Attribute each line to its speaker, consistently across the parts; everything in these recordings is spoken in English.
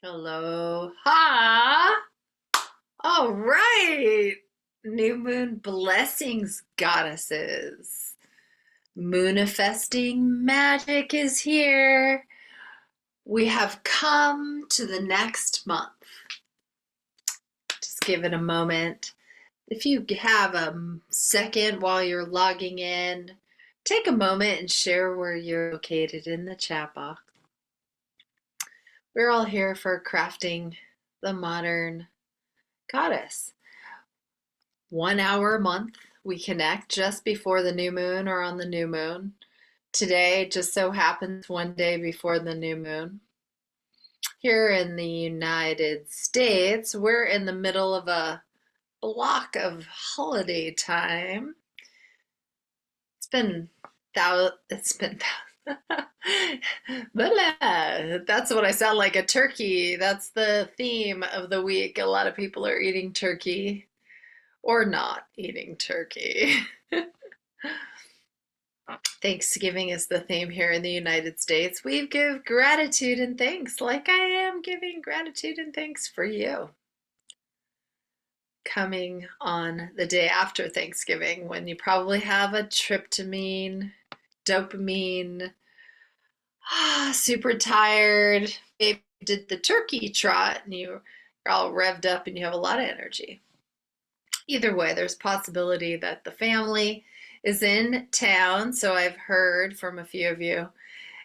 Speaker 1: Aloha. All right. New moon blessings, goddesses. Moonifesting magic is here. We have come to the next month. Just give it a moment. If you have a second while you're logging in, take a moment and share where you're located in the chat box. We're all here for crafting the modern goddess. 1 hour a month, we connect just before the new moon or on the new moon. Today just so happens one day before the new moon. Here in the United States, we're in the middle of a block of holiday time. It's been that's what I sound like, a turkey. That's the theme of the week. A lot of people are eating turkey or not eating turkey. Thanksgiving is the theme here in the United States. We give gratitude and thanks, like I am giving gratitude and thanks for you. Coming on the day after Thanksgiving, when you probably have a tryptamine, dopamine, super tired, maybe did the turkey trot and you're all revved up and you have a lot of energy. Either way, there's possibility that the family is in town, so I've heard from a few of you,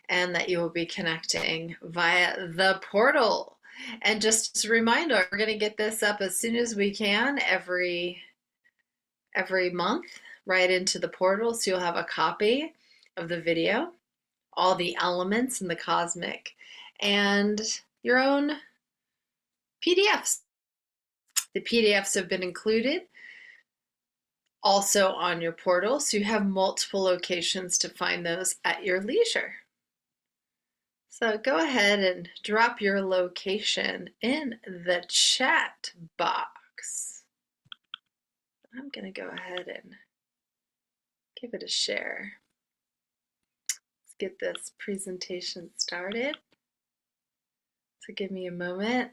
Speaker 1: and that you will be connecting via the portal. And just as a reminder, we're going to get this up as soon as we can every month right into the portal, so you'll have a copy of the video, all the elements in the cosmic, and your own PDFs. The PDFs have been included also on your portal, so you have multiple locations to find those at your leisure. So go ahead and drop your location in the chat box. I'm going to go ahead and give it a share. Let's get this presentation started. So give me a moment.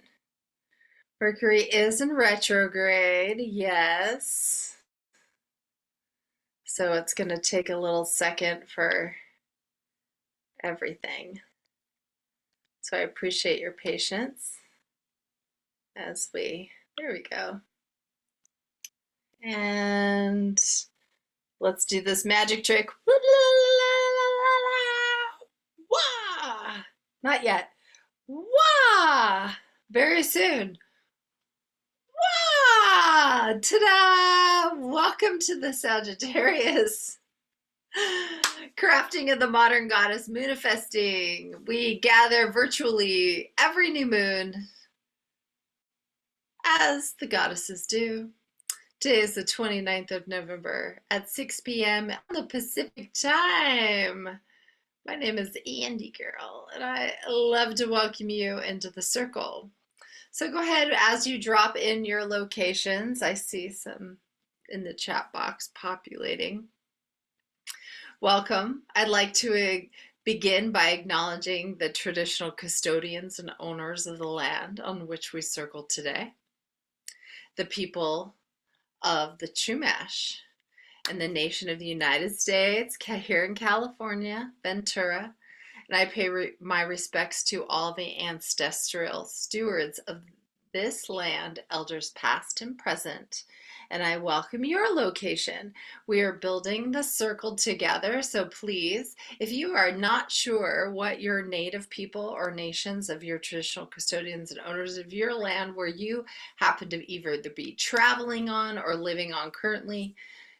Speaker 1: Mercury is in retrograde, yes. So it's going to take a little second for everything. So I appreciate your patience as there we go. And let's do this magic trick. Wah! Not yet. Wah! Very soon. Wah! Ta-da! Welcome to the Sagittarius Crafting of the Modern Goddess Moonifesting. We gather virtually every new moon, as the goddesses do. Today is the 29th of November at 6 p.m. on the Pacific time. My name is Andy Girl, and I love to welcome you into the circle. So go ahead, as you drop in your locations, I see some in the chat box populating. Welcome. I'd like to begin by acknowledging the traditional custodians and owners of the land on which we circle today, the people of the Chumash and the nation of the United States, here in California, Ventura, and I pay my respects to all the ancestral stewards of this land, elders past and present, and I welcome your location. We are building the circle together, so please, if you are not sure what your native people or nations of your traditional custodians and owners of your land where you happen to either be traveling on or living on currently,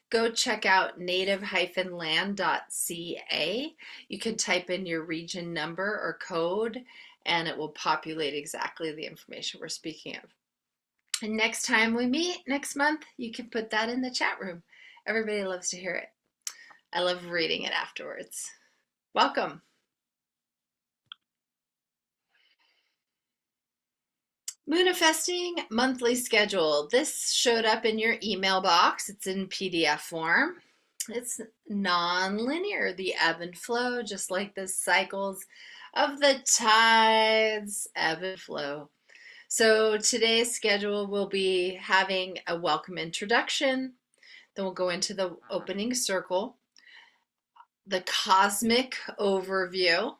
Speaker 1: go check out native-land.ca. You can type in your region number or code and it will populate exactly the information we're speaking of. And next time we meet, next month, you can put that in the chat room. Everybody loves to hear it. I love reading it afterwards. Welcome. Moonifesting monthly schedule. This showed up in your email box. It's in PDF form. It's non-linear, the ebb and flow, just like the cycles of the tides, ebb and flow. So today's schedule will be having a welcome introduction, then we'll go into the opening circle, the cosmic overview,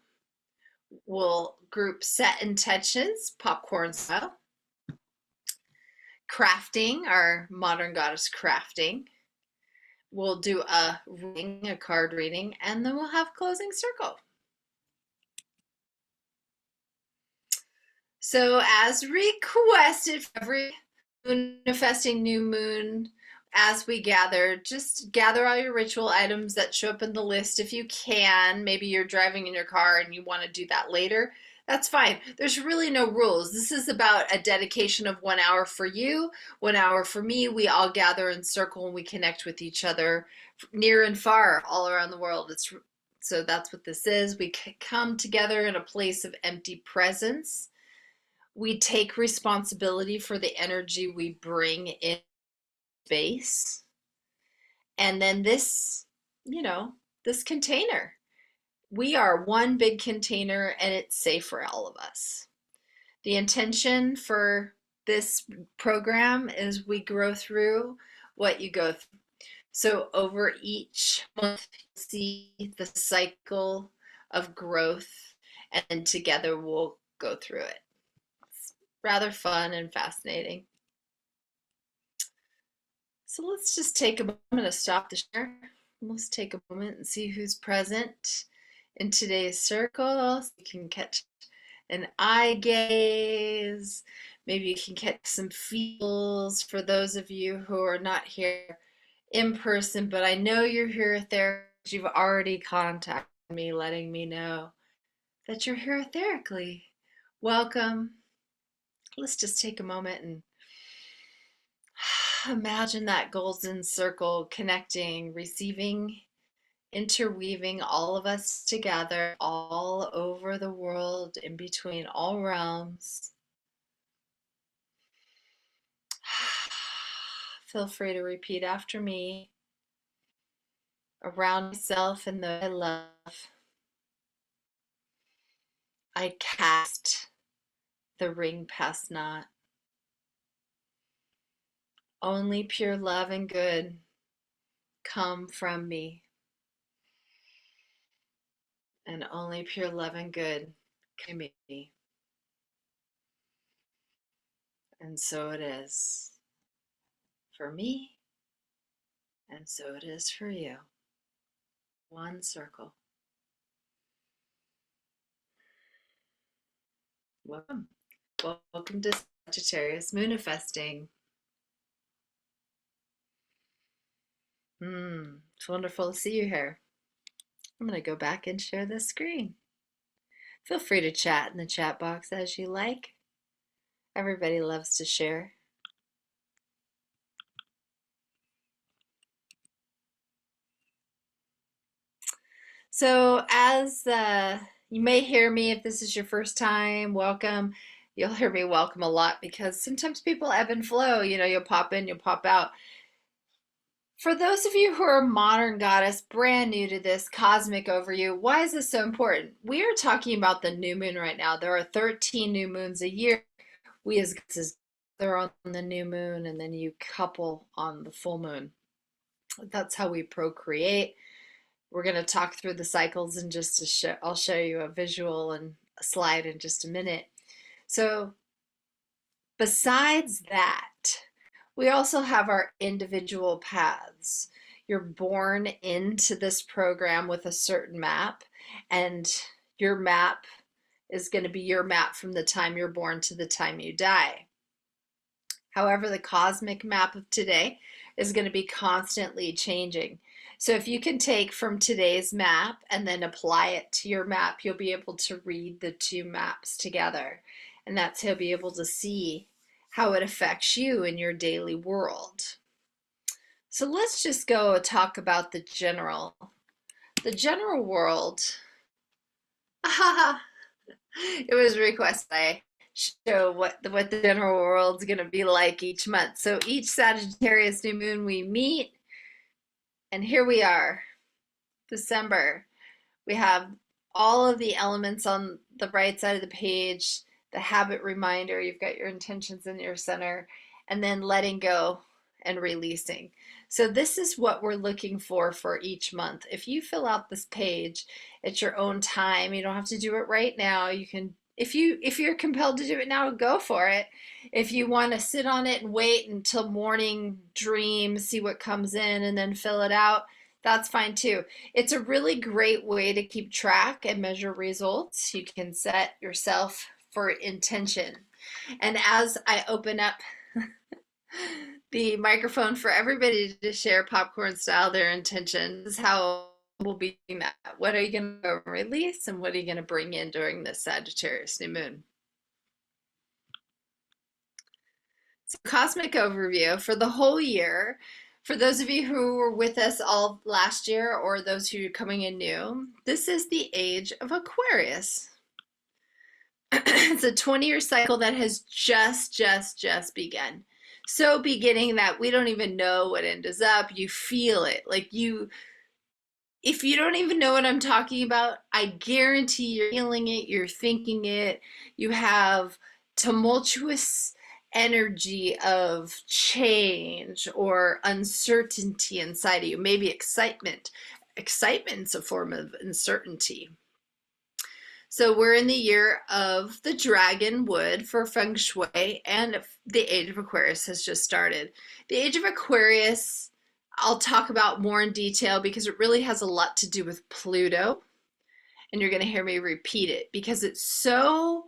Speaker 1: we'll group set intentions, popcorn style, crafting, our modern goddess crafting. We'll do a reading, a card reading, and then we'll have closing circle. So as requested for every manifesting new moon, as we gather, just gather all your ritual items that show up in the list if you can. Maybe you're driving in your car and you want to do that later. That's fine. There's really no rules. This is about a dedication of 1 hour for you, 1 hour for me. We all gather in circle and we connect with each other near and far all around the world. So that's what this is. We come together in a place of empty presence. We take responsibility for the energy we bring in space. And then this, this container. We are one big container and it's safe for all of us. The intention for this program is we grow through what you go through. So over each month, you'll see the cycle of growth, and then together we'll go through it. It's rather fun and fascinating. So let's just take a moment. I'm going to stop the share. Let's take a moment and see who's present in today's circle. So you can catch an eye gaze. Maybe you can catch some feels for those of you who are not here in person, but I know you're here there. You've already contacted me letting me know that you're here etherically. Welcome. Let's just take a moment and imagine that golden circle connecting, receiving, interweaving all of us together all over the world, in between all realms. Feel free to repeat after me. Around myself and those I love, I cast the ring past not. Only pure love and good come from me. And only pure love and good can be me. And so it is for me, and so it is for you. One circle. Welcome. Welcome to Sagittarius Moonifesting. It's wonderful to see you here. I'm going to go back and share this screen. Feel free to chat in the chat box as you like. Everybody loves to share. So as you may hear me, if this is your first time, welcome. You'll hear me welcome a lot because sometimes people ebb and flow. You'll pop in, you'll pop out. For those of you who are modern goddess, brand new to this cosmic overview, why is this so important? We are talking about the new moon right now. There are 13 new moons a year. We as goddesses, they're on the new moon, and then you couple on the full moon. That's how we procreate. We're going to talk through the cycles in just a show. I'll show you a visual and a slide in just a minute. So besides that, we also have our individual paths. You're born into this program with a certain map, and your map is going to be your map from the time you're born to the time you die. However, the cosmic map of today is going to be constantly changing. So if you can take from today's map and then apply it to your map, you'll be able to read the two maps together. And that's how you'll be able to see how it affects you in your daily world. So let's just go talk about the general. The general world. It was requested I show what the general world's going to be like each month. So each Sagittarius new moon we meet, and here we are, December. We have all of the elements on the right side of the page the habit reminder, you've got your intentions in your center, and then letting go and releasing. So this is what we're looking for each month. If you fill out this page at your own time, you don't have to do it right now. You can, if you're compelled to do it now, go for it. If you want to sit on it and wait until morning dream, see what comes in, and then fill it out, that's fine too. It's a really great way to keep track and measure results. You can set yourself for intention. And as I open up the microphone for everybody to share popcorn style their intention, this is how we'll be doing that. What are you going to release, and what are you going to bring in during this Sagittarius new moon? So, cosmic overview for the whole year. For those of you who were with us all last year, or those who are coming in new, this is the age of Aquarius. It's a 20-year cycle that has just begun. So beginning that we don't even know what end is up. You feel it. Like if you don't even know what I'm talking about, I guarantee you're feeling it, you're thinking it. You have tumultuous energy of change or uncertainty inside of you, maybe excitement. Excitement's a form of uncertainty. So we're in the year of the dragon wood for feng shui, and the age of Aquarius has just started. The age of Aquarius, I'll talk about more in detail because it really has a lot to do with Pluto. And you're going to hear me repeat it because it's so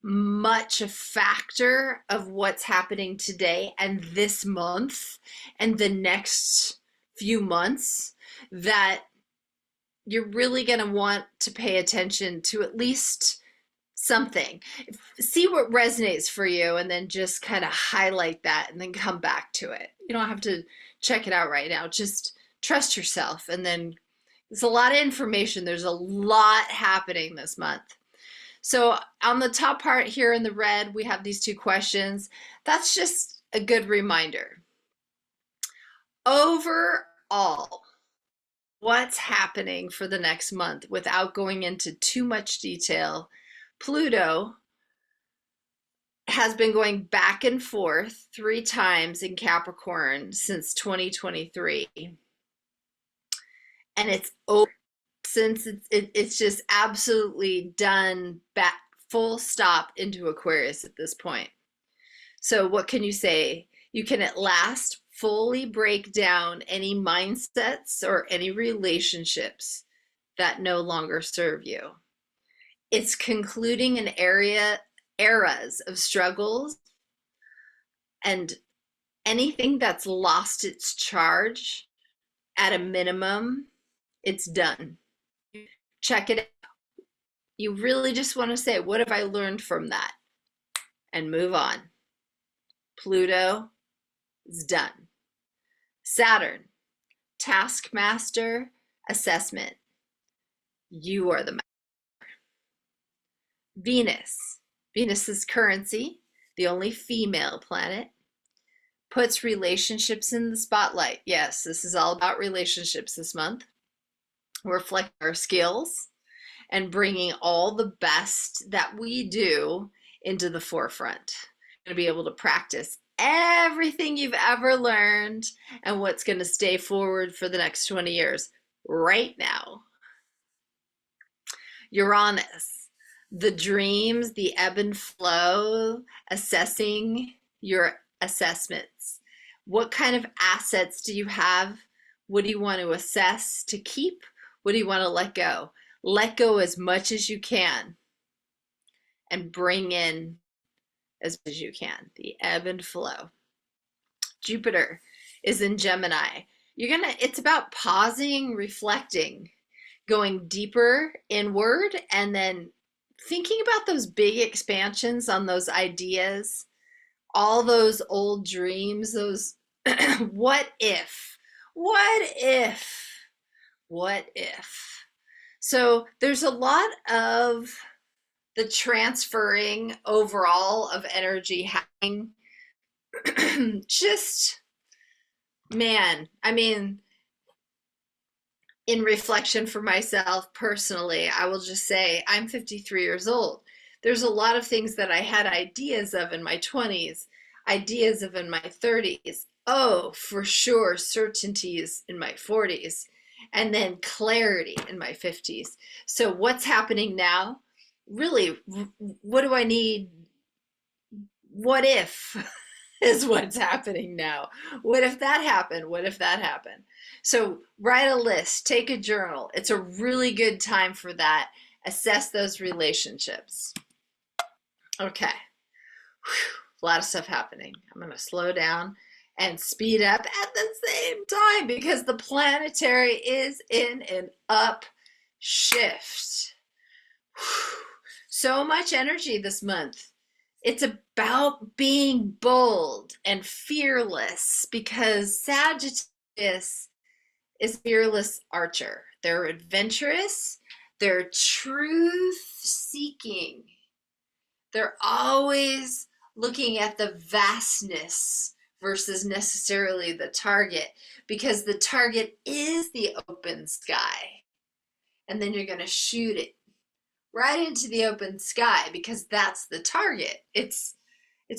Speaker 1: much a factor of what's happening today and this month and the next few months that you're really going to want to pay attention to at least something. See what resonates for you, and then just kind of highlight that and then come back to it. You don't have to check it out right now. Just trust yourself. And then there's a lot of information. There's a lot happening this month. So on the top part here in the red, we have these two questions. That's just a good reminder. Overall, what's happening for the next month without going into too much detail? Pluto has been going back and forth 3 times in Capricorn since 2023. And it's over since it's just absolutely done back full stop into Aquarius at this point. So what can you say? You can at last fully break down any mindsets or any relationships that no longer serve you. It's concluding an eras of struggles, and anything that's lost its charge, at a minimum, it's done. Check it out. You really just want to say, what have I learned from that? And move on. Pluto is done. Saturn, taskmaster, assessment. You are the master. Venus is currency, the only female planet, puts relationships in the spotlight. Yes, this is all about relationships this month. Reflect our skills and bringing all the best that we do into the forefront. You're going to be able to practice everything you've ever learned and what's going to stay forward for the next 20 years right now. Uranus, the dreams, the ebb and flow, assessing your assessments. What kind of assets do you have? What do you want to assess to keep? What do you want to let go? Let go as much as you can and bring in as much as you can. The ebb and flow. Jupiter is in Gemini. It's about pausing, reflecting, going deeper inward, and then thinking about those big expansions on those ideas, all those old dreams, those what if? So there's a lot of the transferring overall of energy happening. Just, man, I mean, in reflection for myself personally, I will just say I'm 53 years old. There's a lot of things that I had ideas of in my 20s, ideas of in my 30s. Oh, for sure, certainties in my 40s, and then clarity in my 50s. So, what's happening now? Really, what do I need? What if is what's happening now? What if that happened? What if that happened? So, write a list, take a journal. It's a really good time for that. Assess those relationships. Okay. Whew. A lot of stuff happening. I'm going to slow down and speed up at the same time because the planetary is in an upshift. So much energy this month. It's about being bold and fearless because Sagittarius is a fearless archer. They're adventurous, they're truth seeking. They're always looking at the vastness versus necessarily the target because the target is the open sky. And then you're going to shoot it right into the open sky because that's the target. It's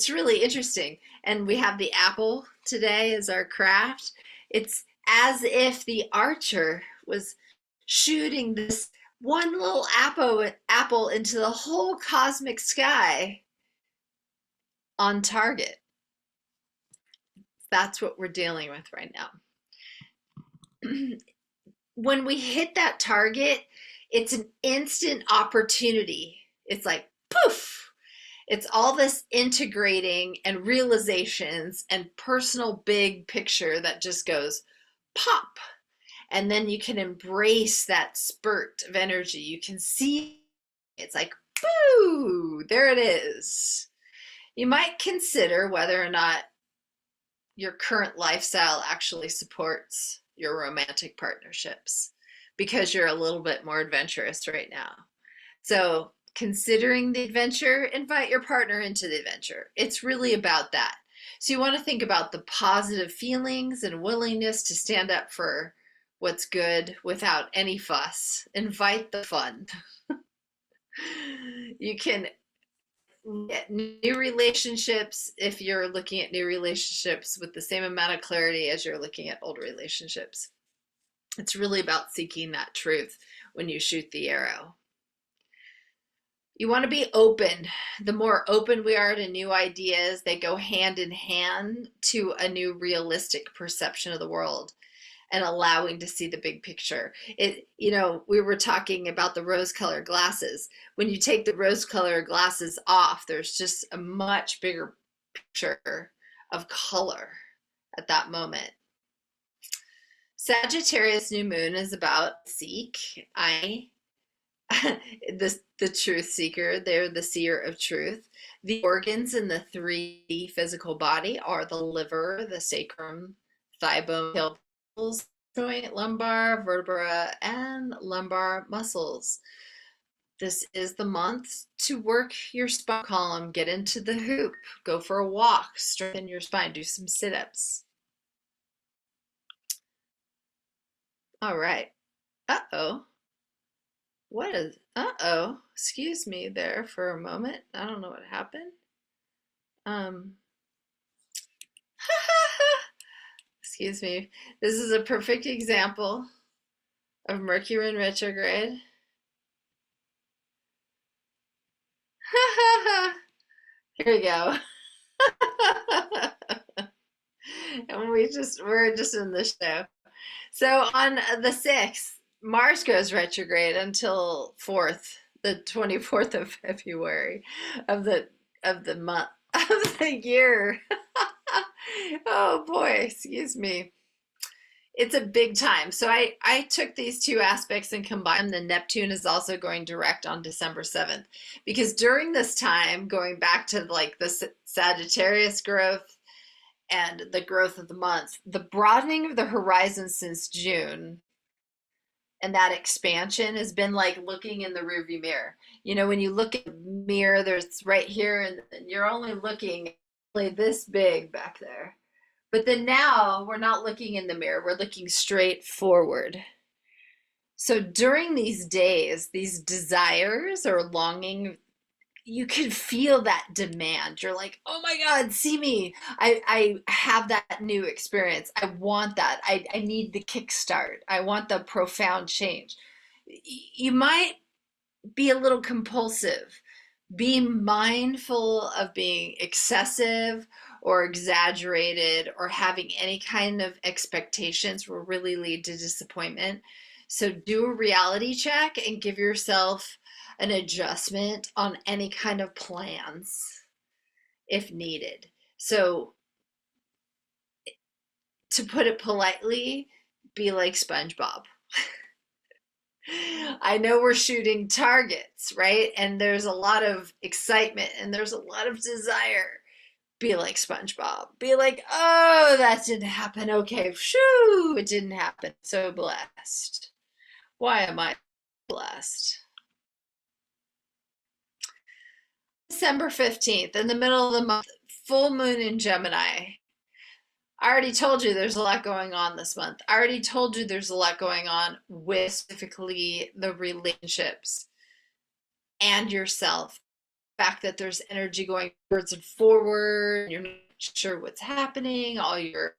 Speaker 1: really interesting. And we have the apple today as our craft. It's as if the archer was shooting this one little apple into the whole cosmic sky on target. That's what we're dealing with right now. When we hit that target, it's an instant opportunity. It's like poof. It's all this integrating and realizations and personal big picture that just goes pop. And then you can embrace that spurt of energy. You can see it's like, boo, there it is. You might consider whether or not your current lifestyle actually supports your romantic partnerships because you're a little bit more adventurous right now. So, considering the adventure, invite your partner into the adventure. It's really about that. So, you want to think about the positive feelings and willingness to stand up for what's good without any fuss. Invite the fun. You can get new relationships if you're looking at new relationships with the same amount of clarity as you're looking at old relationships. It's really about seeking that truth when you shoot the arrow. You want to be open. The more open we are to new ideas, they go hand in hand to a new realistic perception of the world and allowing to see the big picture. We were talking about the rose-colored glasses. When you take the rose-colored glasses off, there's just a much bigger picture of color at that moment. Sagittarius new moon is about seek. The truth seeker. They're the seer of truth. The organs in the 3D physical body are the liver, the sacrum, thigh bone, tail joint, lumbar vertebra, and lumbar muscles. This is the month to work your spine column, get into the hoop, go for a walk, strengthen your spine, do some sit-ups. All right. Uh-oh. Excuse me there for a moment. I don't know what happened. Excuse me. This is a perfect example of Mercury in retrograde. Here we go. And we're just in the show. So on the 6th, Mars goes retrograde until the 24th of February of the month of the year. Oh boy, excuse me. It's a big time. So I took these two aspects and combined them. The Neptune is also going direct on December 7th because during this time, going back to like the Sagittarius growth and the growth of the months, the broadening of the horizon since June and that expansion has been like looking in the rearview mirror. When you look at the mirror, there's right here, and you're only looking like this big back there. But then now we're not looking in the mirror, we're looking straight forward. So during these days, these desires or longing you can feel that demand. You're like, oh my God, see me. I have that new experience. I want that. I need the kickstart. I want the profound change. You might be a little compulsive. Be mindful of being excessive or exaggerated or having any kind of expectations will really lead to disappointment. So do a reality check and give yourself an adjustment on any kind of plans if needed. So to put it politely, be like SpongeBob. I know we're shooting targets, right? And there's a lot of excitement and there's a lot of desire. Be like SpongeBob. Be like, oh, that didn't happen. Okay, shoo, it didn't happen. So blessed. Why am I blessed? December 15th, in the middle of the month, full moon in Gemini. I already told you there's a lot going on this month. I already told you there's a lot going on with specifically the relationships and yourself. The fact that there's energy going backwards and forward, you're not sure what's happening, all your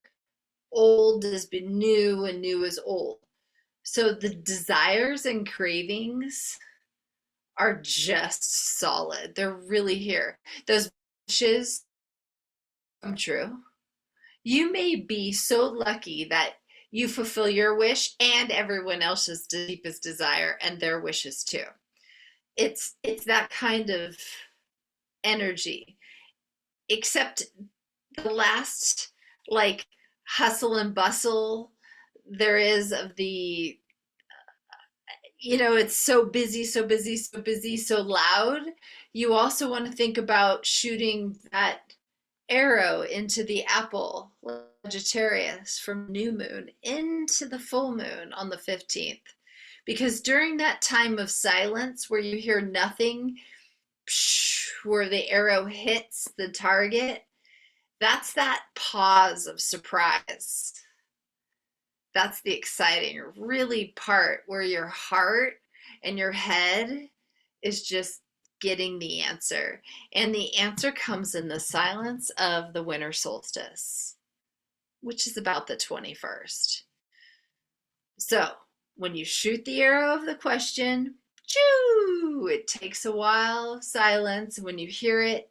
Speaker 1: old has been new and new is old. So the desires and cravings are just solid. They're really here. Those wishes come true. You may be so lucky that you fulfill your wish and everyone else's deepest desire and their wishes too. It's that kind of energy. Except the last like hustle and bustle there is of the it's so busy, so busy, so busy, so loud. You also want to think about shooting that arrow into the apple, Sagittarius, from new moon into the full moon on the 15th. Because during that time of silence where you hear nothing, where the arrow hits the target, that's that pause of surprise. That's the exciting, really part where your heart and your head is just getting the answer. And the answer comes in the silence of the winter solstice, which is about the 21st. So when you shoot the arrow of the question, choo, it takes a while of silence. When you hear it,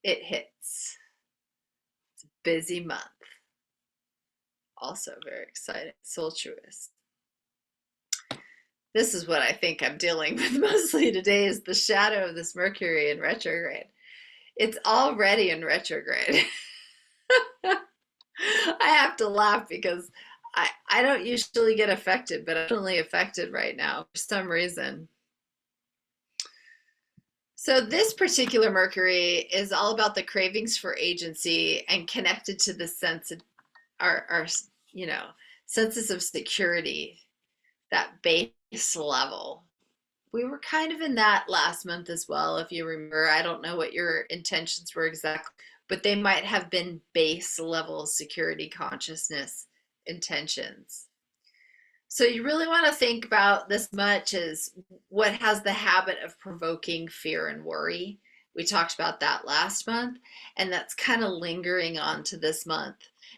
Speaker 1: it hits. It's a busy month. Also very exciting, sultruous. This is what I think I'm dealing with mostly today is the shadow of this Mercury in retrograde. It's already in retrograde. I have to laugh because I don't usually get affected, but I'm definitely affected right now for some reason. So this particular Mercury is all about the cravings for agency and connected to the sense of our senses of security, that base level. We were kind of in that last month as well, if you remember. I don't know what your intentions were exactly, but they might have been base level security consciousness intentions. So you really want to think about this much as what has the habit of provoking fear and worry. We talked about that last month, and that's kind of lingering on to this month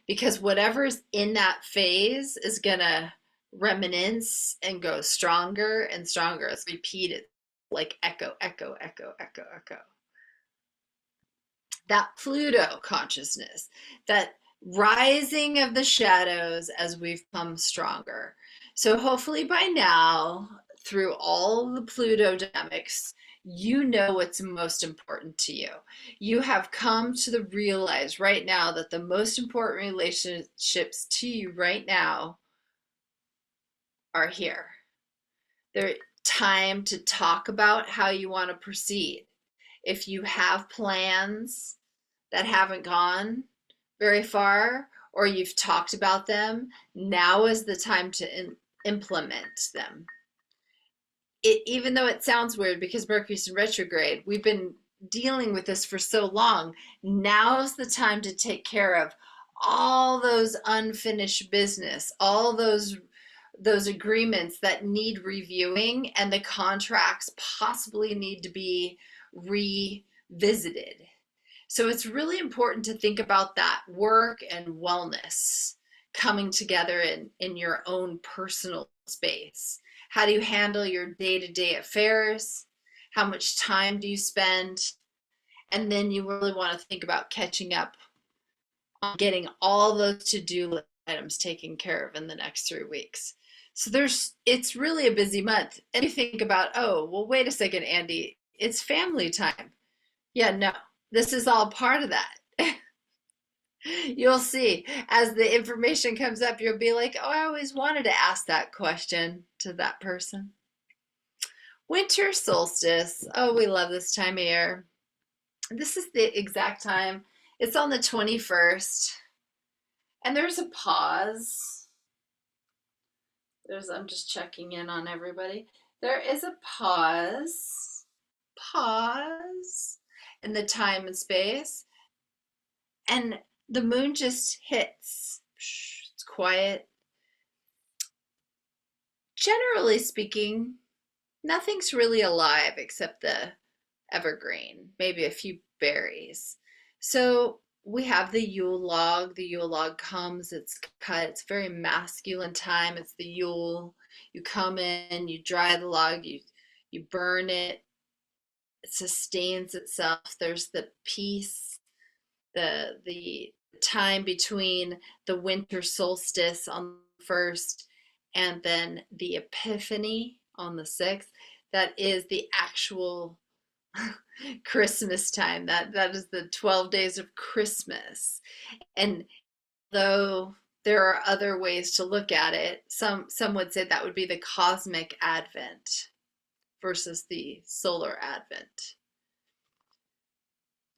Speaker 1: because whatever's in that phase is going to reminisce and go stronger and stronger. It's repeated like echo, echo, echo, echo, echo. That Pluto consciousness, that rising of the shadows as we've come stronger. So hopefully by now, through all the Pluto dynamics, you know what's most important to you. You have come to the realize right now that the most important relationships to you right now are here. They're time to talk about how you want to proceed. If you have plans that haven't gone very far or you've talked about them, now is the time to implement them. Even though it sounds weird because Mercury's in retrograde, we've been dealing with this for so long. Now's the time to take care of all those unfinished business, all those those agreements that need reviewing, and the contracts possibly need to be revisited. So it's really important to think about that work and wellness coming together in your own personal space. How do you handle your day-to-day affairs? How much time do you spend? And then you really want to think about catching up on getting all those to-do items taken care of in the next 3 weeks. So it's really a busy month. And you think about, oh, well, wait a second, Andy, it's family time. Yeah, no, this is all part of that. You'll see as the information comes up, you'll be like, oh, I always wanted to ask that question to that person. Winter solstice. Oh, we love this time of year. This is the exact time. It's on the 21st. And there's a pause. I'm just checking in on everybody. There is a pause in the time and space. And the moon just hits. It's quiet. Generally speaking, nothing's really alive except the evergreen, maybe a few berries. So we have the Yule log. The Yule log comes, it's cut, it's very masculine time. It's the Yule. You come in, you dry the log, you burn it, it sustains itself. There's the peace, the time between the winter solstice on the 1st and then the epiphany on the 6th. That is the actual Christmas time. That is the 12 days of Christmas. And though there are other ways to look at it, some would say that would be the cosmic advent versus the solar advent.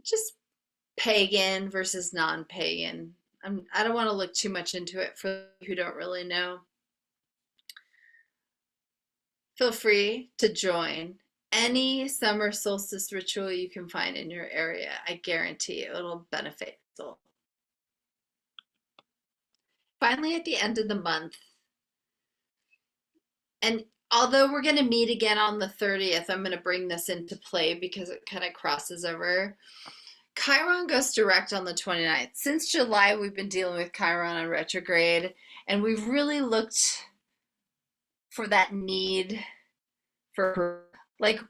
Speaker 1: Just pagan versus non-pagan. I don't want to look too much into it for who don't really know. Feel free to join any summer solstice ritual you can find in your area. I guarantee it'll benefit you. Finally, at the end of the month, and although we're going to meet again on the 30th, I'm going to bring this into play because it kind of crosses over. Chiron goes direct on the 29th. Since July, we've been dealing with Chiron on retrograde, and we've really looked for that need for, like,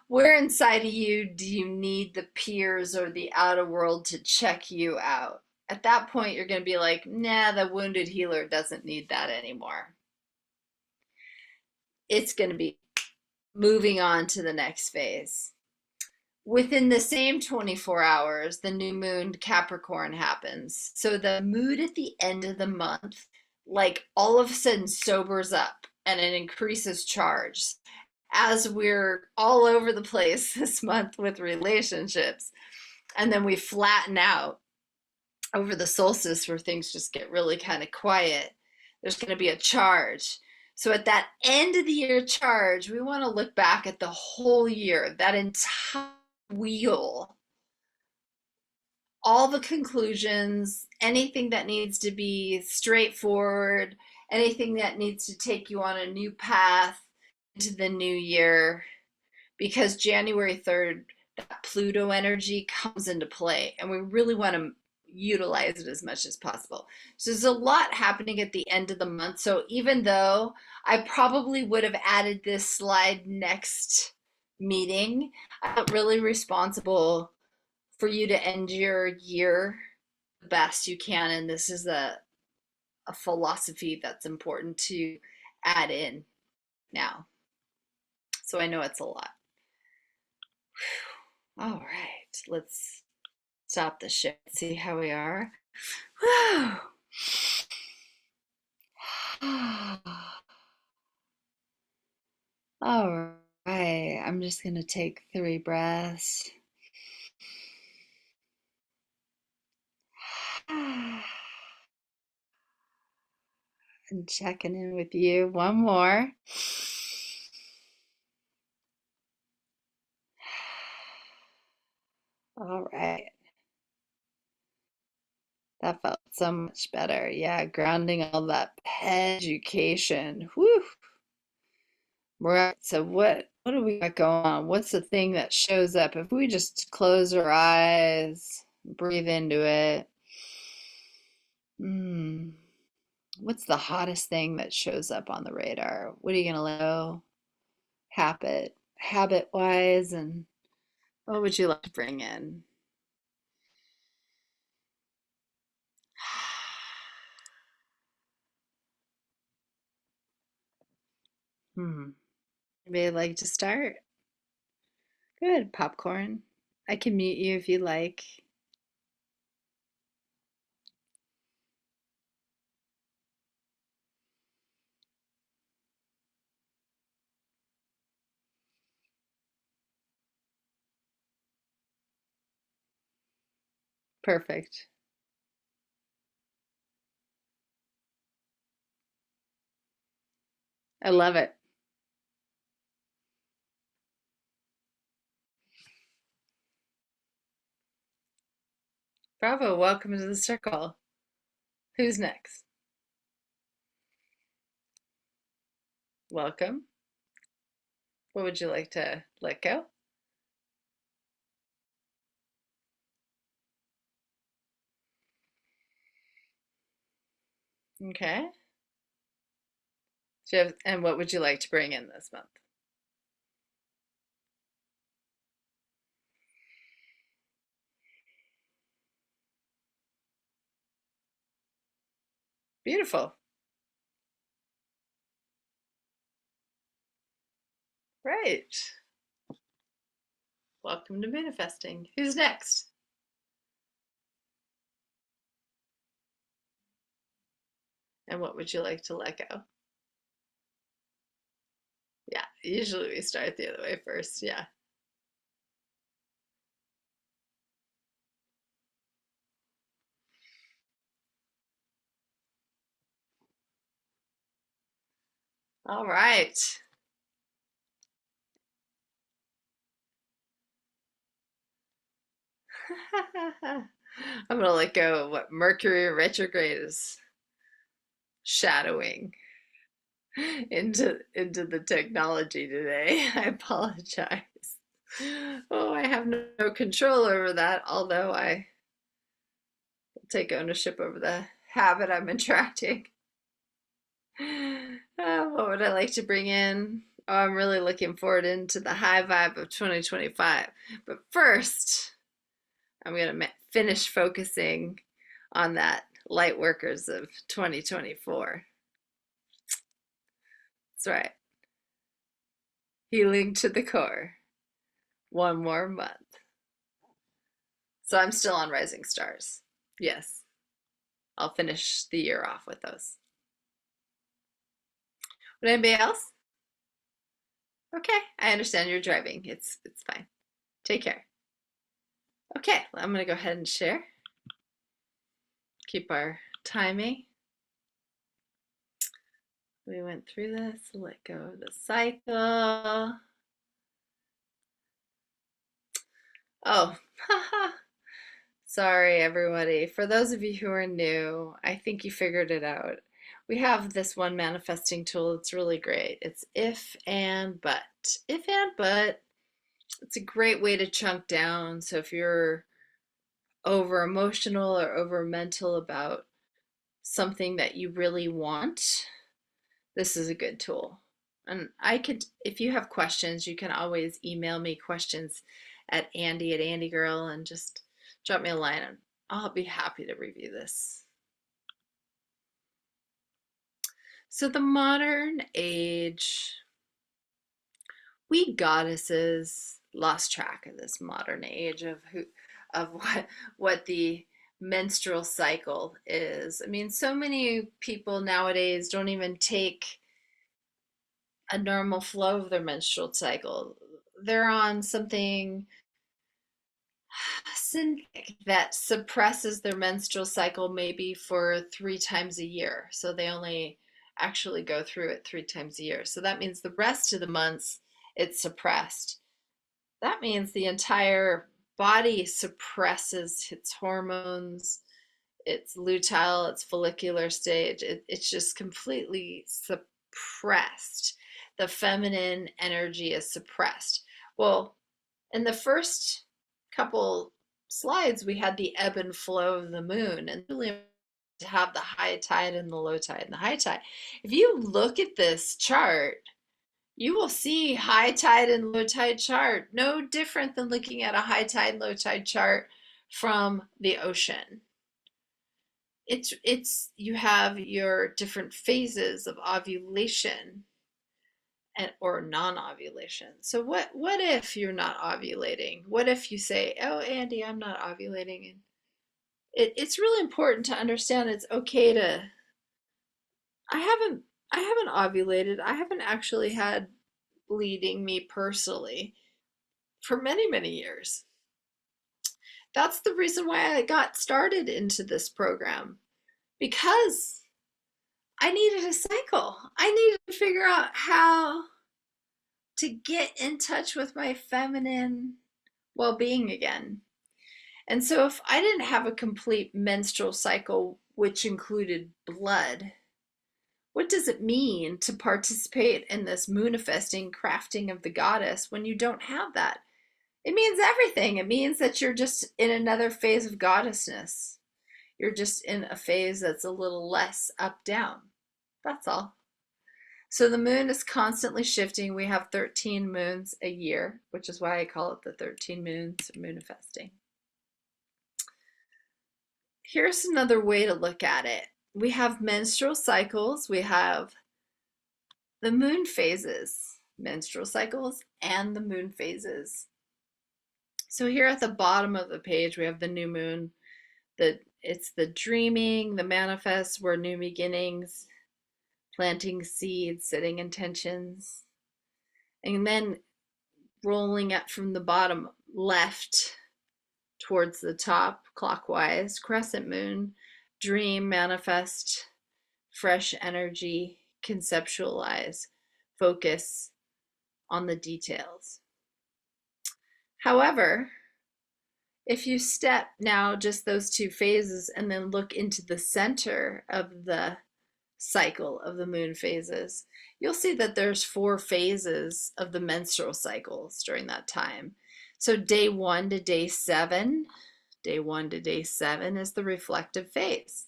Speaker 1: where inside of you do you need the peers or the outer world to check you out? At that point, you're going to be like, nah, the wounded healer doesn't need that anymore. It's going to be moving on to the next phase. Within the same 24 hours, the new moon Capricorn happens. So the mood at the end of the month, like all of a sudden sobers up and it increases charge. As we're all over the place this month with relationships, and then we flatten out over the solstice where things just get really kind of quiet, there's going to be a charge. So at that end of the year charge, we want to look back at the whole year, that entire wheel, all the conclusions, anything that needs to be straightforward, anything that needs to take you on a new path into the new year, because January 3rd, that Pluto energy comes into play, and we really want to utilize it as much as possible. So there's a lot happening at the end of the month. So even though I probably would have added this slide next meeting, I'm really responsible for you to end your year the best you can. And this is a philosophy that's important to add in now. So I know it's a lot. All right, let's stop the ship, see how we are. All right, I'm just going to take 3 breaths. And checking in with you. One more. All right. That felt so much better. Yeah, grounding all that education. Whew. Right. So what do we got going on? What's the thing that shows up if we just close our eyes, breathe into it? Hmm. What's the hottest thing that shows up on the radar? What are you gonna let go? Habit wise, and what would you like to bring in? Hmm. Maybe I'd like to start. Good, popcorn. I can mute you if you like. Perfect. I love it. Bravo, welcome to the circle. Who's next? Welcome. What would you like to let go? Okay. And what would you like to bring in this month? Beautiful. Right. Welcome to Moonifesting. Who's next? And what would you like to let go? Yeah, usually we start the other way first. Yeah. All right. I'm gonna let go of what Mercury retrograde is shadowing into the technology today. I apologize. Oh, I have no control over that, although I take ownership over the habit I'm attracting. What would I like to bring in? Oh, I'm really looking forward into the high vibe of 2025. But first, I'm going to finish focusing on that light workers of 2024. That's right. Healing to the core. One more month. So I'm still on Rising Stars. Yes, I'll finish the year off with those. Would anybody else? Okay, I understand you're driving. It's fine. Take care. Okay, well, I'm gonna go ahead and share. Keep our timing. We went through this. Let go of the cycle. Oh, sorry, everybody. For those of you who are new, I think you figured it out. We have this one manifesting tool. It's really great. It's if and but. If and but. It's a great way to chunk down. So if you're over emotional or over mental about something that you really want, this is a good tool. And if you have questions, you can always email me questions at Andy@AndyGirl and just drop me a line and I'll be happy to review this. So the modern age, we goddesses lost track of this modern age of what the menstrual cycle is. I mean, so many people nowadays don't even take a normal flow of their menstrual cycle. They're on something synthetic that suppresses their menstrual cycle maybe for 3 times a year. So they only actually go through it 3 times a year. So that means the rest of the months it's suppressed. That means the entire body suppresses its hormones. it's luteal, it's follicular stage. It's just completely suppressed. The feminine energy is suppressed. Well, in the first couple slides, we had the ebb and flow of the moon, and really to have the high tide and the low tide and the high tide. If you look at this chart, you will see high tide and low tide chart no different than looking at a high tide low tide chart from the ocean. It's you have your different phases of ovulation and or non-ovulation. So what if you're not ovulating? What if you say, "Oh, Andy, I'm not ovulating?" And it's really important to understand it's okay to I haven't I haven't ovulated. I haven't actually had bleeding, me personally, for many, many years. That's the reason why I got started into this program, because I needed a cycle. I needed to figure out how to get in touch with my feminine well being again. And so, if I didn't have a complete menstrual cycle, which included blood, what does it mean to participate in this moonifesting crafting of the goddess when you don't have that? It means everything. It means that you're just in another phase of goddessness. You're just in a phase that's a little less up down. That's all. So the moon is constantly shifting. We have 13 moons a year, which is why I call it the 13 moons moonifesting. Here's another way to look at it. We have menstrual cycles. We have the moon phases, menstrual cycles, and the moon phases. So here at the bottom of the page, we have the new moon. It's the dreaming, the manifest, where new beginnings, planting seeds, setting intentions, and then rolling up from the bottom left towards the top clockwise, crescent moon, dream, manifest, fresh energy, conceptualize, focus on the details. However, if you step now just those two phases and then look into the center of the cycle of the moon phases, you'll see that there's 4 phases of the menstrual cycles during that time. So day 1 to day 7, day 1 to day 7 is the reflective phase.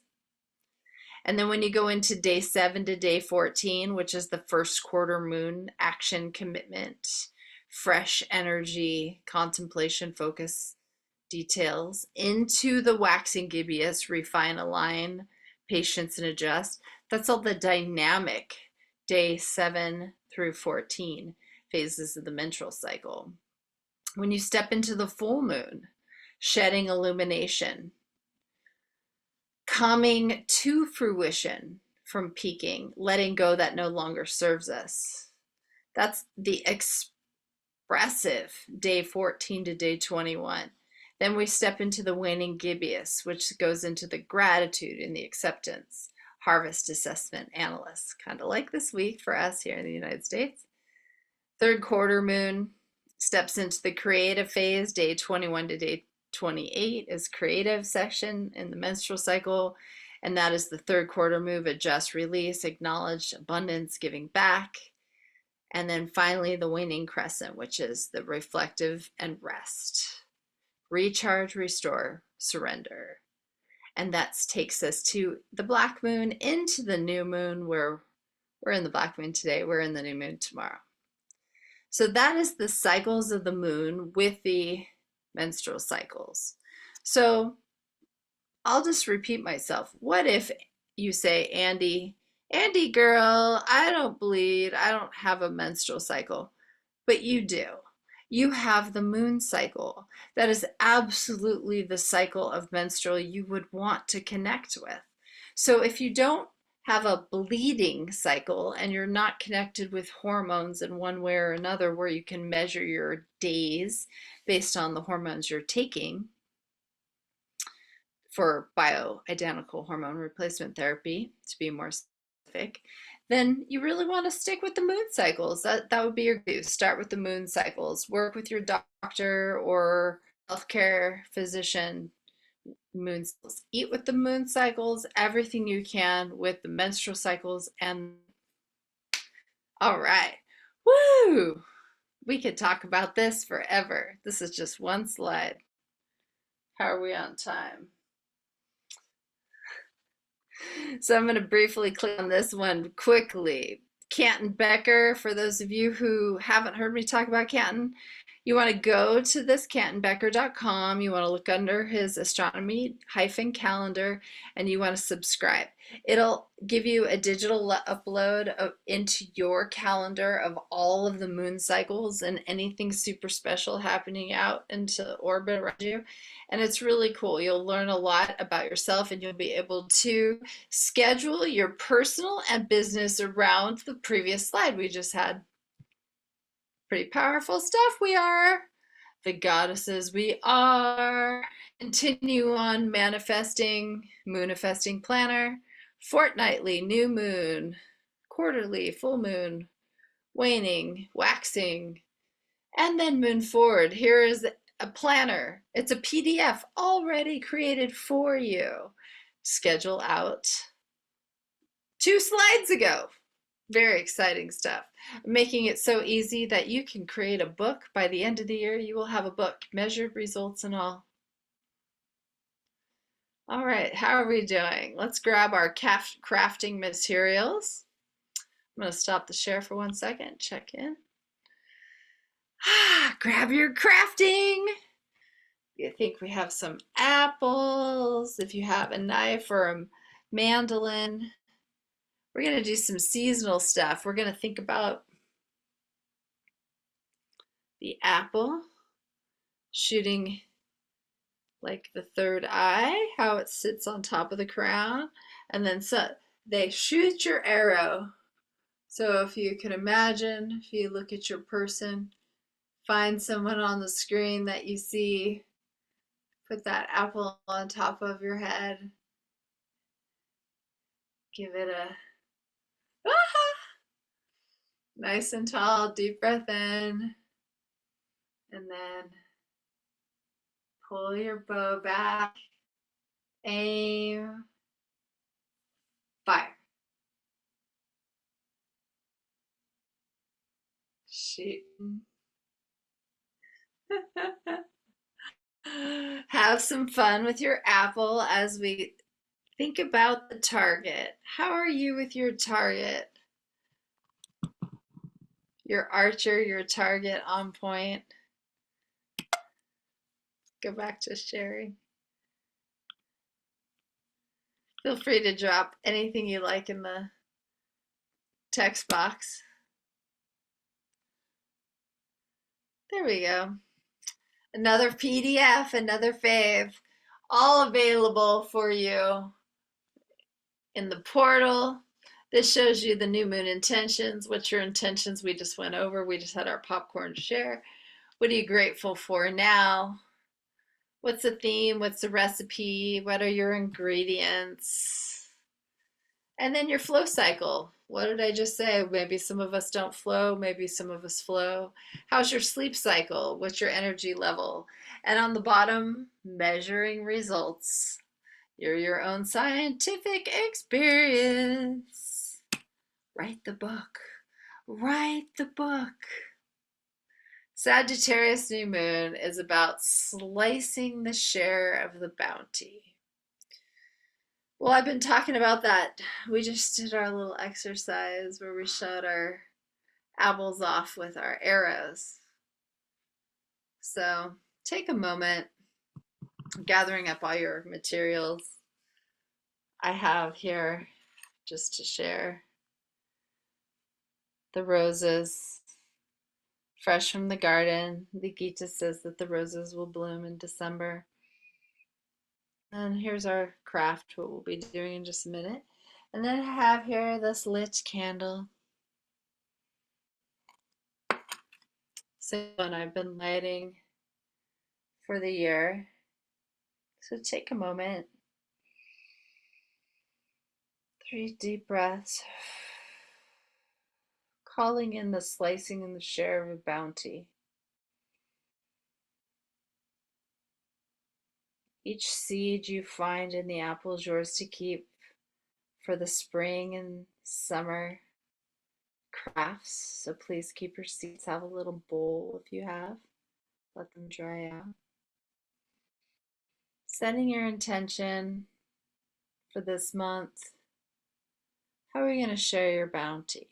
Speaker 1: And then when you go into day 7 to day 14, which is the first quarter moon, action, commitment, fresh energy, contemplation, focus, details, into the waxing gibbous, refine, align, patience, and adjust. That's all the dynamic day 7 through 14 phases of the menstrual cycle. When you step into the full moon, shedding illumination, coming to fruition from peaking, letting go that no longer serves us. That's the expressive day 14 to day 21. Then we step into the waning gibbous, which goes into the gratitude and the acceptance, harvest, assessment, analyst, kind of like this week for us here in the United States. Third quarter moon steps into the creative phase, day 21 to day 28 is creative section in the menstrual cycle, and that is the third quarter move, adjust, release, acknowledge, abundance, giving back. And then finally the waning crescent, which is the reflective and rest, recharge, restore, surrender. And that takes us to the black moon, into the new moon, where we're in the black moon today, we're in the new moon tomorrow. So that is the cycles of the moon with the menstrual cycles. So I'll just repeat myself. What if you say, Andy girl, I don't bleed, I don't have a menstrual cycle, but you do. You have the moon cycle. That is absolutely the cycle of menstrual you would want to connect with. So if you don't have a bleeding cycle and you're not connected with hormones in one way or another, where you can measure your days based on the hormones you're taking for bioidentical hormone replacement therapy, to be more specific, then you really want to stick with the moon cycles. That would be your go. Start with the moon cycles. Work with your doctor or healthcare physician moon cycles. Eat with the moon cycles, everything you can with the menstrual cycles. And all right, woo! We could talk about this forever. This is just one slide. How are we on time? So I'm going to briefly click on this one quickly. Canton Becker, for those of you who haven't heard me talk about Canton, you want to go to this cantonbecker.com. You want to look under his astronomy calendar and you want to subscribe. It'll give you a digital upload into your calendar of all of the moon cycles and anything super special happening out into orbit around you. And it's really cool. You'll learn a lot about yourself and you'll be able to schedule your personal and business around the previous slide we just had. Pretty powerful stuff we are. The goddesses we are. Continue on manifesting, Moonifesting planner, fortnightly, new moon, quarterly, full moon, waning, waxing, and then moon forward. Here is a planner. It's a PDF already created for you. Schedule out 2 slides ago. Very exciting stuff. Making it so easy that you can create a book. By the end of the year, you will have a book, measured results and all. All right, how are we doing? Let's grab our crafting materials. I'm going to stop the share for 1 second, check in. Grab your crafting. You think we have some apples, if you have a knife or a mandolin. We're going to do some seasonal stuff. We're going to think about the apple shooting like the third eye, how it sits on top of the crown, and then so they shoot your arrow. So if you can imagine, if you look at your person, find someone on the screen that you see, put that apple on top of your head, give it a nice and tall, deep breath in, and then pull your bow back, aim, fire. Shooting. Have some fun with your apple as we think about the target. How are you with your target? Your archer, your target on point. Go back to sharing. Feel free to drop anything you like in the text box. There we go. Another PDF, another fave, all available for you in the portal. This shows you the new moon intentions. What's your intentions? We just went over. We just had our popcorn share. What are you grateful for now? What's the theme? What's the recipe? What are your ingredients? And then your flow cycle. What did I just say? Maybe some of us don't flow. Maybe some of us flow. How's your sleep cycle? What's your energy level? And on the bottom, measuring results. You're your own scientific experience. Write the book. Write the book. Sagittarius new moon is about slicing the share of the bounty. Well, I've been talking about that. We just did our little exercise where we shot our apples off with our arrows. So take a moment, gathering up all your materials. I have here, just to share, the roses, fresh from the garden. The Gita says that the roses will bloom in December. And here's our craft, what we'll be doing in just a minute. And then I have here this lit candle. Same one I've been lighting for the year. So take a moment. 3 deep breaths. Calling in the slicing and the share of a bounty. Each seed you find in the apple is yours to keep for the spring and summer crafts. So please keep your seeds. Have a little bowl if you have. Let them dry out. Setting your intention for this month. How are you going to share your bounty?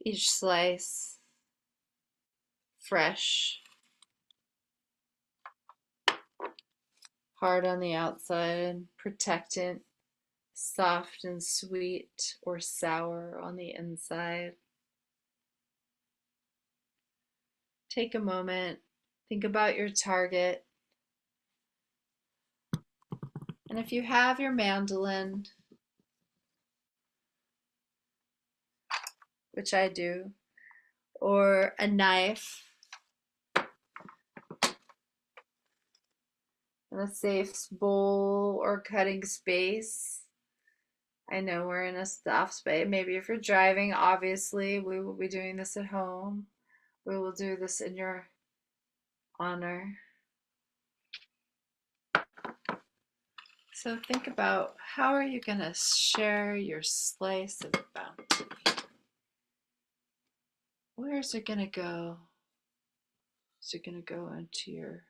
Speaker 1: Each slice fresh, hard on the outside, protectant, soft and sweet or sour on the inside. Take a moment, think about your target. And if you have your mandolin, which I do, or a knife, and a safe bowl or cutting space. I know we're in a soft space. Maybe if you're driving, obviously, we will be doing this at home. We will do this in your honor. So think about, how are you going to share your slice of bounty? Where's it going to go? Is it going to go into your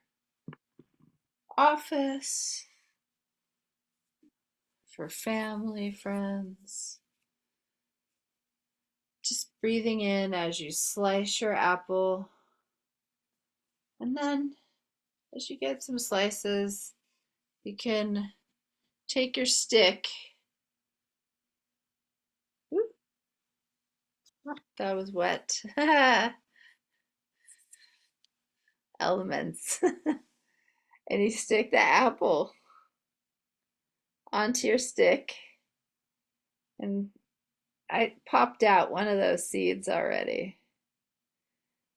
Speaker 1: office, for family, friends? Just breathing in as you slice your apple. And then as you get some slices, you can take your stick. Oop, that was wet. Elements. And you stick the apple onto your stick. And I popped out one of those seeds already.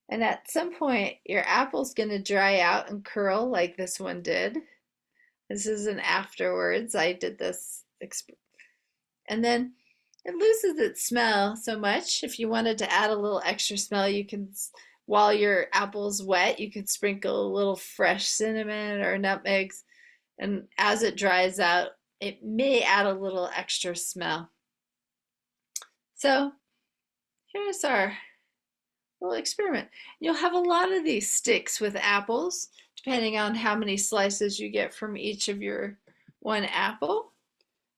Speaker 1: And at some point, your apple's going to dry out and curl like this one did. This isn't afterwards. I did this. And then it loses its smell so much. If you wanted to add a little extra smell, you can, while your apple's wet, you could sprinkle a little fresh cinnamon or nutmegs. And as it dries out, it may add a little extra smell. So here's our little experiment. You'll have a lot of these sticks with apples, depending on how many slices you get from each of your one apple.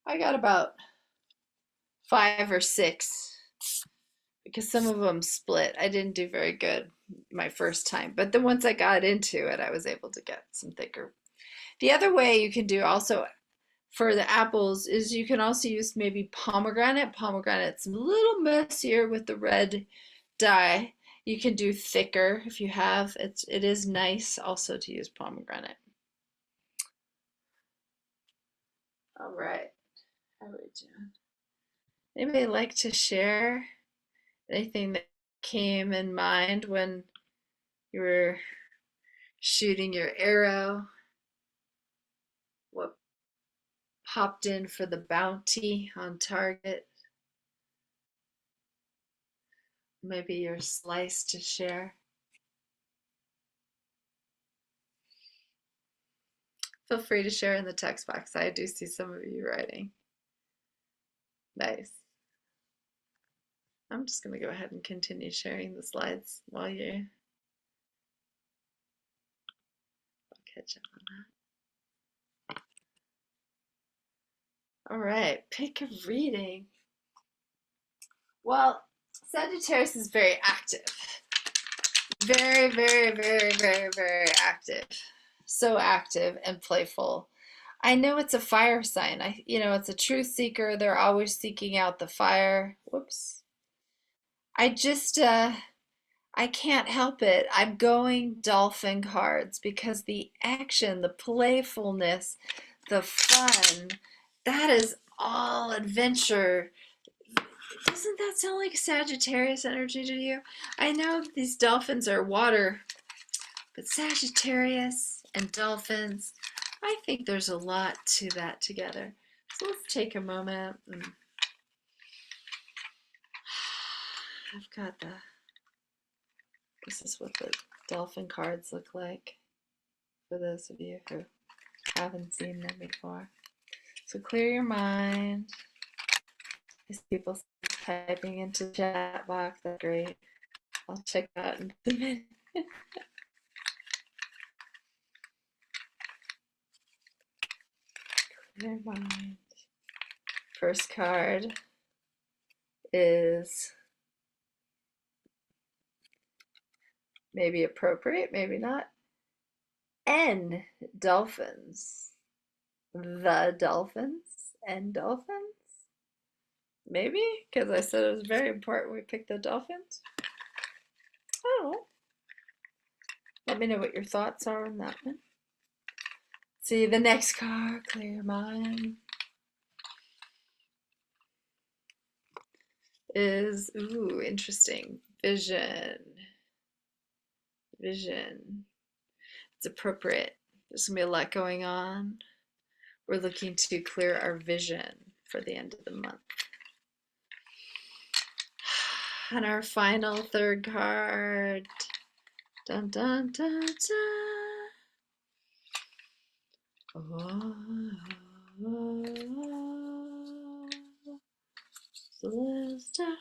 Speaker 1: I got about 5 or 6 because some of them split. I didn't do very good my first time, but then once I got into it, I was able to get some thicker. The other way you can do also for the apples is you can also use maybe pomegranate. Pomegranate's a little messier with the red dye. You can do thicker if you have. It is nice also to use pomegranate. All right, how are we doing? Anybody like to share anything that came in mind when you were shooting your arrow? What popped in for the bounty on target? Maybe your slice to share. Feel free to share in the text box. I do see some of you writing. Nice. I'm just going to go ahead and continue sharing the slides while you catch up on that. All right, pick a reading. Well, Sagittarius is very active. Very, very, very, very, very active. So active and playful. I know it's a fire sign. It's a truth seeker. They're always seeking out the fire. Whoops. I just, I can't help it. I'm going dolphin cards because the action, the playfulness, the fun, that is all adventure. Doesn't that sound like Sagittarius energy to you? I know these dolphins are water, but Sagittarius and dolphins, I think there's a lot to that together. So let's take a moment. I've got this is what the dolphin cards look like. for those of you who haven't seen them before. So clear your mind. These people typing into the chat box, that's great. I'll check that in a minute. Clear your mind. First card is maybe appropriate, maybe not. N, dolphins. The dolphins? N dolphins? Maybe? Because I said it was very important we picked the dolphins. Oh. Let me know what your thoughts are on that one. See the next card, clear your mind. Is, ooh, interesting. Vision. Vision. It's appropriate. There's going to be a lot going on. We're looking to clear our vision for the end of the month. And our final third card. Dun dun dun dun. Celesta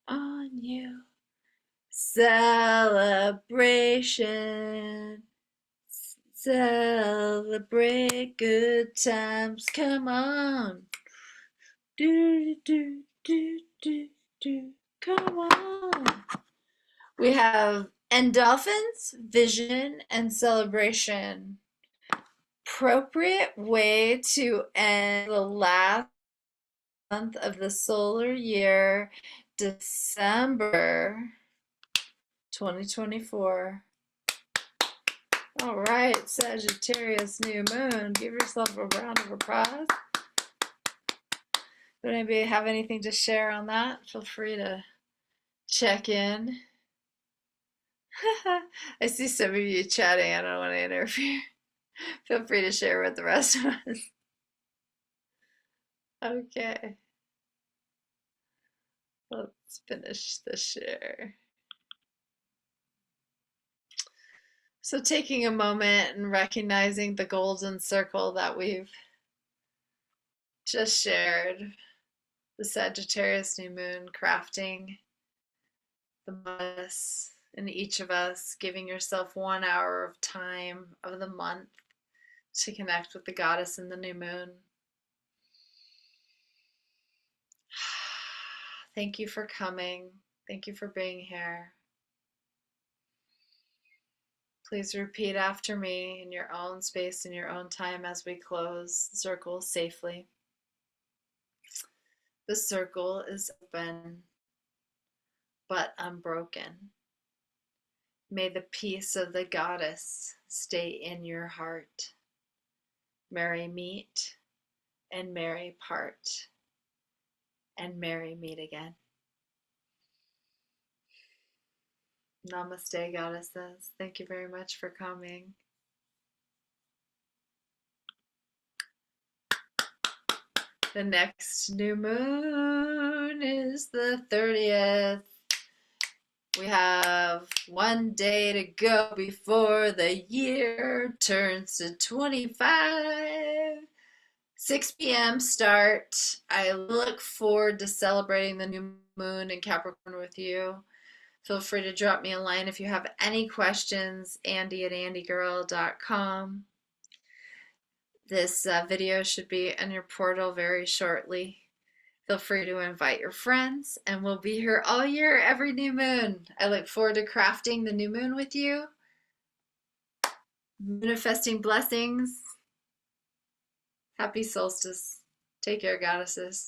Speaker 1: on you. Celebration. Celebrate good times. Come on. Do do do do do. Come on. We have endorphins, vision, and celebration. Appropriate way to end the last month of the solar year, December 2024. All right, Sagittarius new moon. Give yourself a round of applause. Would anybody have anything to share on that? Feel free to check in. I see some of you chatting. I don't want to interfere. Feel free to share with the rest of us. Okay. Let's finish the share. So taking a moment and recognizing the golden circle that we've just shared, the Sagittarius new moon crafting the months in each of us, giving yourself 1 hour of time of the month to connect with the goddess in the new moon. Thank you for coming. Thank you for being here. Please repeat after me in your own space, in your own time as we close the circle safely. The circle is open but unbroken. May the peace of the goddess stay in your heart. Merry meet and merry part, and merry meet again. Namaste, goddesses. Thank you very much for coming. The next new moon is the 30th. We have 1 day to go before the year turns to 25. 6 p.m. start. I look forward to celebrating the new moon in Capricorn with you. Feel free to drop me a line if you have any questions, andy@andygirl.com. This video should be in your portal very shortly. Feel free to invite your friends, and we'll be here all year, every new moon. I look forward to crafting the new moon with you. Manifesting blessings. Happy solstice. Take care, goddesses.